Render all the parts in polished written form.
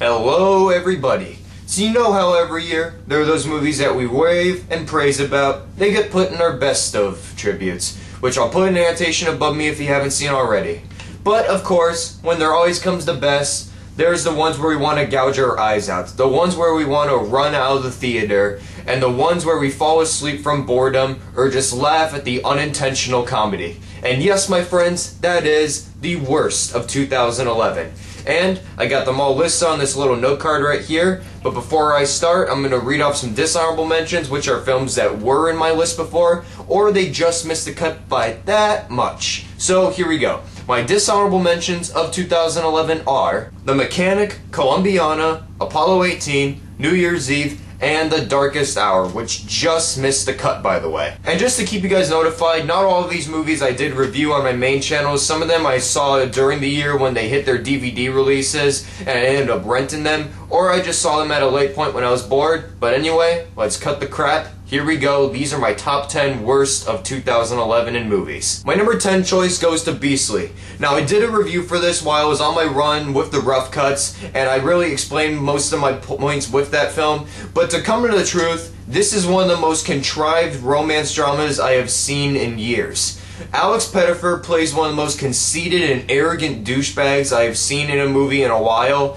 Hello everybody! So you know how every year, there are those movies that we rave and praise about, they get put in our best of tributes, which I'll put in annotation above me if you haven't seen already. But of course, when there always comes the best, there's the ones where we want to gouge our eyes out, the ones where we want to run out of the theater, and the ones where we fall asleep from boredom or just laugh at the unintentional comedy. And yes, my friends, that is the worst of 2011. And I got them all listed on this little note card right here, but before I start, I'm going to read off some dishonorable mentions, which are films that were in my list before, or they just missed the cut by that much. So here we go. My dishonorable mentions of 2011 are The Mechanic, Columbiana, Apollo 18, New Year's Eve, and The Darkest Hour, which just missed the cut, by the way. And just to keep you guys notified, not all of these movies I did review on my main channel. Some of them I saw during the year when they hit their DVD releases, and I ended up renting them, or I just saw them at a late point when I was bored. But anyway, let's cut the crap. Here we go. These are my top 10 worst of 2011 in movies. My number 10 choice goes to Beastly. Now, I did a review for this while I was on my run with the rough cuts, and I really explained most of my points with that film. But to come to the truth, this is one of the most contrived romance dramas I have seen in years. Alex Pettyfer plays one of the most conceited and arrogant douchebags I have seen in a movie in a while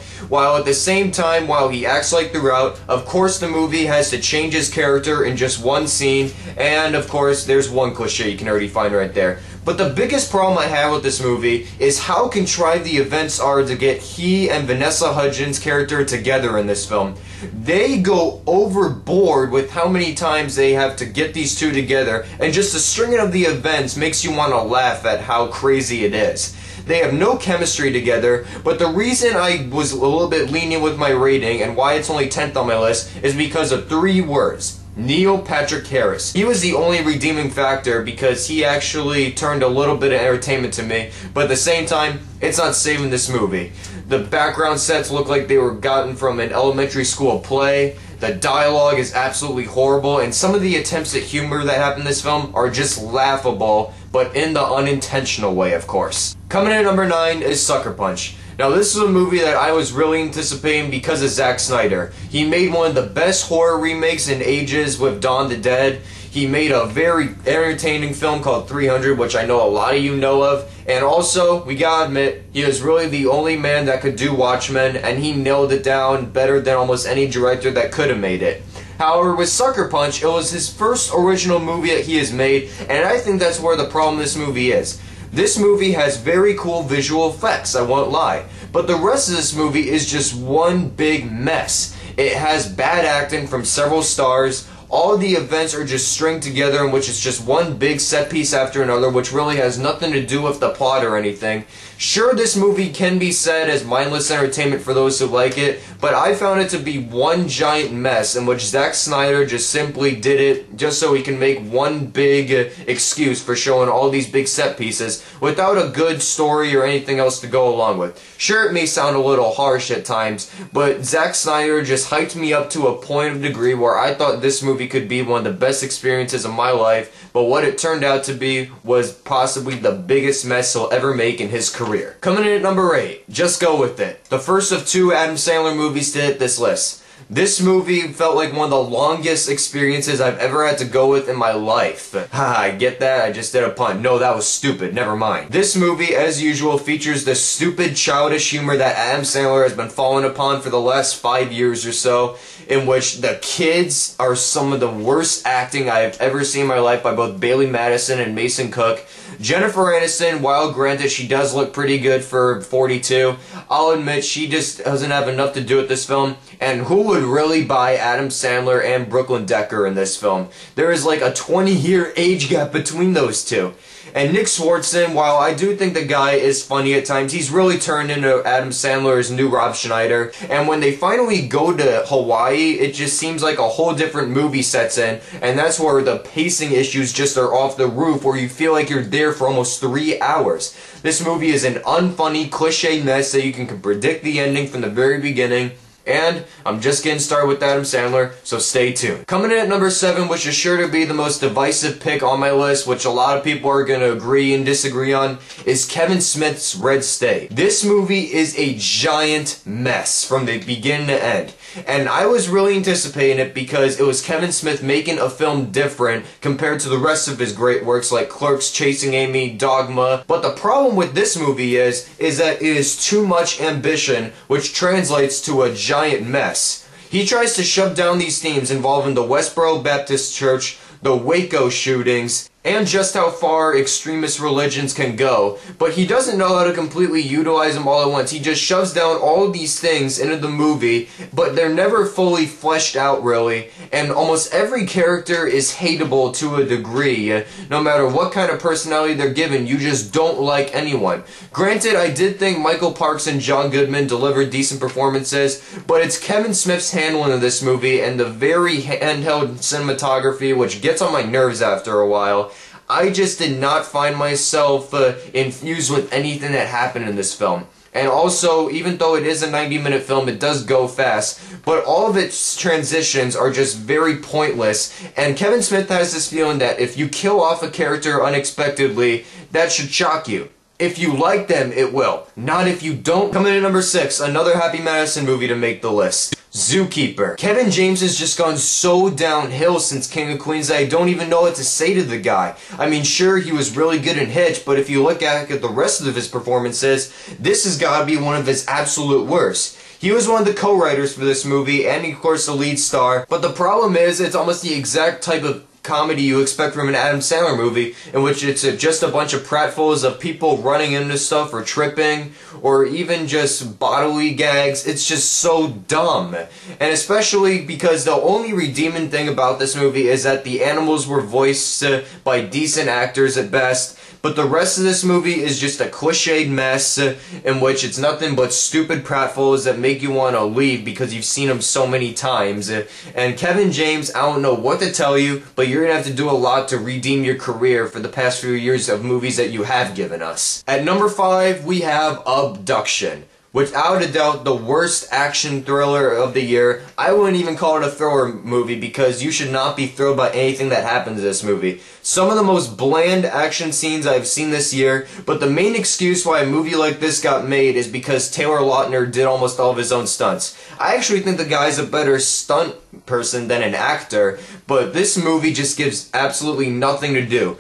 at the same time, while he acts like throughout, of course the movie has to change his character in just one scene, and of course there's one cliche you can already find right there. But the biggest problem I have with this movie is how contrived the events are to get he and Vanessa Hudgens' character together in this film. They go overboard with how many times they have to get these two together, and just the stringing of the events makes you want to laugh at how crazy it is. They have no chemistry together, but the reason I was a little bit lenient with my rating and why it's only 10th on my list is because of 3 words. Neil Patrick Harris. He was the only redeeming factor because he actually turned a little bit of entertainment to me, but at the same time, it's not saving this movie. The background sets look like they were gotten from an elementary school play. The dialogue is absolutely horrible, and some of the attempts at humor that happen in this film are just laughable, but in the unintentional way, of course. Coming in at number 9 is Sucker Punch. Now, this is a movie that I was really anticipating because of Zack Snyder. He made one of the best horror remakes in ages with Dawn of the Dead. He made a very entertaining film called 300, which I know a lot of you know of. And also, we gotta admit, he was really the only man that could do Watchmen, and he nailed it down better than almost any director that could have made it. However, with Sucker Punch, it was his first original movie that he has made, and I think that's where the problem with this movie is. This movie has very cool visual effects, I won't lie, but the rest of this movie is just one big mess. It has bad acting from several stars. All of the events are just stringed together in which it's just one big set piece after another, which really has nothing to do with the plot or anything. Sure, this movie can be said as mindless entertainment for those who like it, but I found it to be one giant mess in which Zack Snyder just simply did it just so he can make one big excuse for showing all these big set pieces without a good story or anything else to go along with. Sure, it may sound a little harsh at times, but Zack Snyder just hyped me up to a point of degree where I thought this movie could be one of the best experiences of my life, but what it turned out to be was possibly the biggest mess he'll ever make in his career. Coming in at number 8, Just Go With It. The first of 2 Adam Sandler movies to hit this list. This movie felt like one of the longest experiences I've ever had to go with in my life. Haha, I get that? I just did a pun. No, that was stupid. Never mind. This movie, as usual, features the stupid, childish humor that Adam Sandler has been falling upon for the last 5 years or so, in which the kids are some of the worst acting I have ever seen in my life by both Bailey Madison and Mason Cook. Jennifer Aniston, while granted she does look pretty good for 42, I'll admit she just doesn't have enough to do with this film. And who would really buy Adam Sandler and Brooklyn Decker in this film? There is like a 20-year age gap between those two. And Nick Swartzen, while I do think the guy is funny at times, he's really turned into Adam Sandler's new Rob Schneider. And when they finally go to Hawaii, it just seems like a whole different movie sets in. And that's where the pacing issues just are off the roof, where you feel like you're there for almost 3 hours. This movie is an unfunny, cliche mess that you can predict the ending from the very beginning. And I'm just getting started with Adam Sandler, so stay tuned. Coming in at number 7, which is sure to be the most divisive pick on my list, which a lot of people are going to agree and disagree on, is Kevin Smith's Red State. This movie is a giant mess from the beginning to end. And I was really anticipating it because it was Kevin Smith making a film different compared to the rest of his great works like Clerks, Chasing Amy, Dogma. But the problem with this movie is that it is too much ambition, which translates to a giant mess. He tries to shove down these themes involving the Westboro Baptist Church, the Waco shootings, and just how far extremist religions can go, but he doesn't know how to completely utilize them all at once. He just shoves down all of these things into the movie, but they're never fully fleshed out really, and almost every character is hateable to a degree. No matter what kind of personality they're given, you just don't like anyone. Granted, I did think Michael Parks and John Goodman delivered decent performances, but it's Kevin Smith's handling of this movie and the very handheld cinematography, which gets on my nerves after a while. I just did not find myself infused with anything that happened in this film. And also, even though it is a 90-minute film, it does go fast, but all of its transitions are just very pointless, and Kevin Smith has this feeling that if you kill off a character unexpectedly, that should shock you. If you like them, it will. Not if you don't. Coming in at number 6, another Happy Madison movie to make the list. Zookeeper. Kevin James has just gone so downhill since King of Queens that I don't even know what to say to the guy. I mean, sure, he was really good in Hitch, but if you look at the rest of his performances, this has got to be one of his absolute worst. He was one of the co-writers for this movie, and of course the lead star, but the problem is it's almost the exact type of comedy you expect from an Adam Sandler movie, in which it's just a bunch of pratfalls of people running into stuff or tripping, or even just bodily gags. It's just so dumb. And especially because the only redeeming thing about this movie is that the animals were voiced by decent actors at best, but the rest of this movie is just a cliched mess in which it's nothing but stupid pratfalls that make you want to leave because you've seen them so many times. And Kevin James, I don't know what to tell you, but you're going to have to do a lot to redeem your career for the past few years of movies that you have given us. At number 5, we have Abduction. Without a doubt, the worst action thriller of the year. I wouldn't even call it a thriller movie because you should not be thrilled by anything that happens in this movie. Some of the most bland action scenes I've seen this year, but the main excuse why a movie like this got made is because Taylor Lautner did almost all of his own stunts. I actually think the guy's a better stunt person than an actor, but this movie just gives absolutely nothing to do.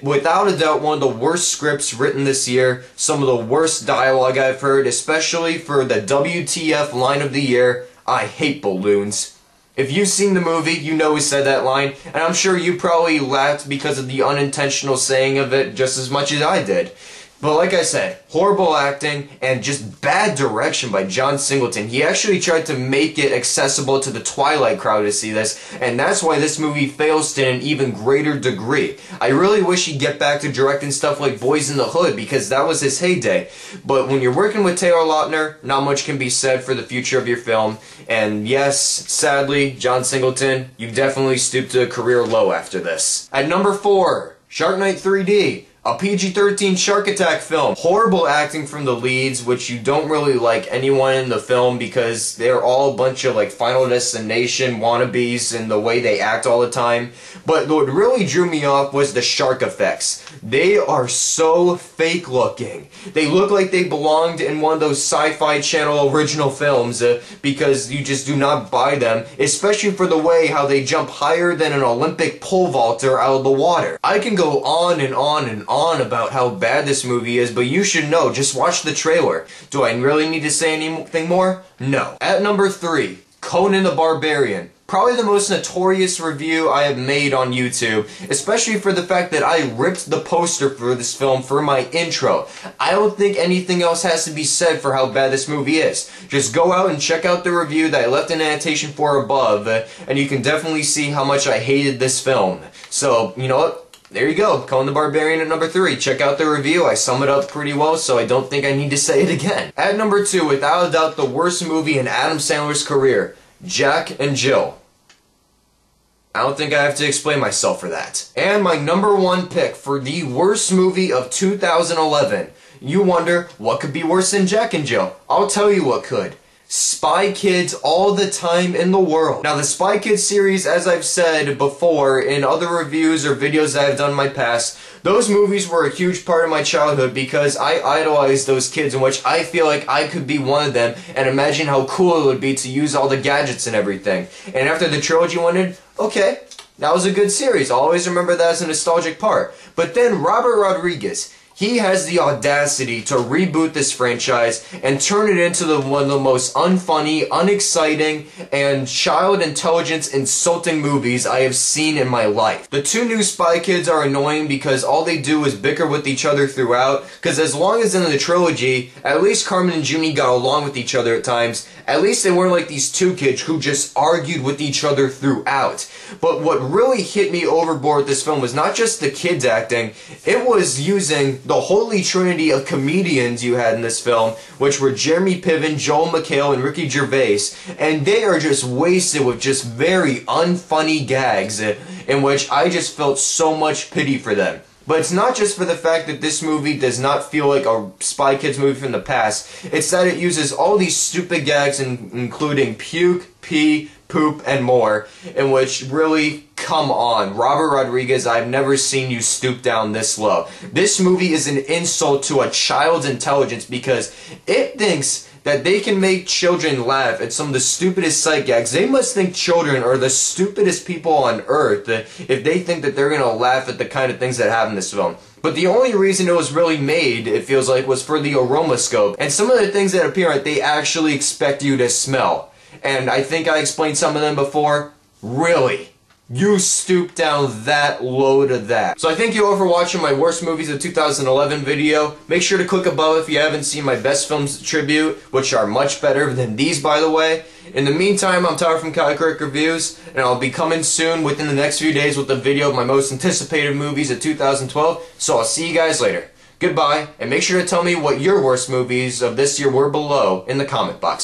Without a doubt, one of the worst scripts written this year, some of the worst dialogue I've heard, especially for the WTF line of the year, I hate balloons. If you've seen the movie, you know who said that line, and I'm sure you probably laughed because of the unintentional saying of it just as much as I did. But like I said, horrible acting and just bad direction by John Singleton. He actually tried to make it accessible to the Twilight crowd to see this, and that's why this movie fails to an even greater degree. I really wish he'd get back to directing stuff like Boys in the Hood, because that was his heyday. But when you're working with Taylor Lautner, not much can be said for the future of your film. And yes, sadly, John Singleton, you've definitely stooped to a career low after this. At number 4, Shark Night 3D. A PG-13 shark attack film. Horrible acting from the leads, which you don't really like anyone in the film because they're all a bunch of like Final Destination wannabes in the way they act all the time. But what really drew me off was the shark effects. They are so fake looking. They look like they belonged in one of those Sci-Fi Channel original films because you just do not buy them, especially for the way how they jump higher than an Olympic pole vaulter out of the water. I can go on and on and on about how bad this movie is, but you should know, just watch the trailer. Do I really need to say anything more? No. At number 3, Conan the Barbarian. Probably the most notorious review I have made on YouTube, especially for the fact that I ripped the poster for this film for my intro. I don't think anything else has to be said for how bad this movie is. Just go out and check out the review that I left an annotation for above, and you can definitely see how much I hated this film. So, you know what? There you go, Conan the Barbarian at number 3. Check out the review, I sum it up pretty well, so I don't think I need to say it again. At number 2, without a doubt the worst movie in Adam Sandler's career, Jack and Jill. I don't think I have to explain myself for that. And my number 1 pick for the worst movie of 2011. You wonder, what could be worse than Jack and Jill? I'll tell you what could. Spy Kids all the time in the world. Now the Spy Kids series, as I've said before in other reviews or videos that I've done in my past, those movies were a huge part of my childhood because I idolized those kids, in which I feel like I could be one of them and imagine how cool it would be to use all the gadgets and everything. And after the trilogy ended, okay, that was a good series. I'll always remember that as a nostalgic part. But then Robert Rodriguez, he has the audacity to reboot this franchise and turn it into one of the most unfunny, unexciting, and child intelligence insulting movies I have seen in my life. The two new Spy Kids are annoying because all they do is bicker with each other throughout, because as long as in the trilogy, at least Carmen and Junie got along with each other at times, at least they weren't like these two kids who just argued with each other throughout. But what really hit me overboard with this film was not just the kids acting, it was using the holy trinity of comedians you had in this film, which were Jeremy Piven, Joel McHale, and Ricky Gervais, and they are just wasted with just very unfunny gags in which I just felt so much pity for them. But it's not just for the fact that this movie does not feel like a Spy Kids movie from the past, it's that it uses all these stupid gags including puke, pee, poop, and more, in which really, come on, Robert Rodriguez, I've never seen you stoop down this low. This movie is an insult to a child's intelligence because it thinks that they can make children laugh at some of the stupidest sight gags. They must think children are the stupidest people on earth if they think that they're gonna laugh at the kind of things that happen in this film. But the only reason it was really made, it feels like, was for the aromascope. And some of the things that appear, they actually expect you to smell. And I think I explained some of them before. Really? You stoop down that low to that. So I thank you all for watching my worst movies of 2011 video. Make sure to click above if you haven't seen my best films tribute, which are much better than these, by the way. In the meantime, I'm Tyler from Kyle Kirk Reviews, and I'll be coming soon within the next few days with a video of my most anticipated movies of 2012. So I'll see you guys later. Goodbye, and make sure to tell me what your worst movies of this year were below in the comment box.